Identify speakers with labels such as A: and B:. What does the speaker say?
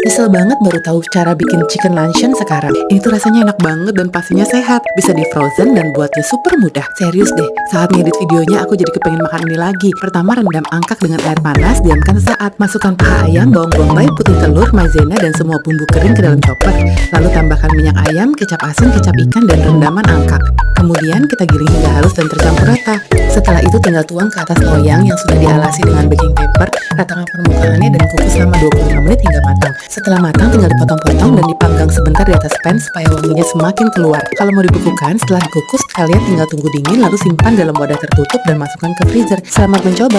A: Nyesel banget baru tahu cara bikin chicken luncheon sekarang. Ini tuh rasanya enak banget dan pastinya sehat. Bisa di frozen dan buatnya super mudah. Serius deh, saat ngedit videonya aku jadi kepengen makan ini lagi. Pertama, rendam angkak dengan air panas, diamkan sesaat. Masukkan paha ayam, bawang bombay, putih telur, maizena, dan semua bumbu kering ke dalam chopper. Lalu tambahkan minyak ayam, kecap asin, kecap ikan, dan rendaman angkak. Kemudian kita giling hingga halus dan tercampur rata. Setelah itu tinggal tuang ke atas loyang yang sudah dialasi dengan baking paper, ratakan permukaannya dan kukus selama 25 menit hingga matang. Setelah matang tinggal dipotong-potong dan dipanggang sebentar di atas pan supaya wanginya semakin keluar. Kalau mau dibekukan, setelah dikukus kalian tinggal tunggu dingin lalu simpan dalam wadah tertutup dan masukkan ke freezer. Selamat mencoba!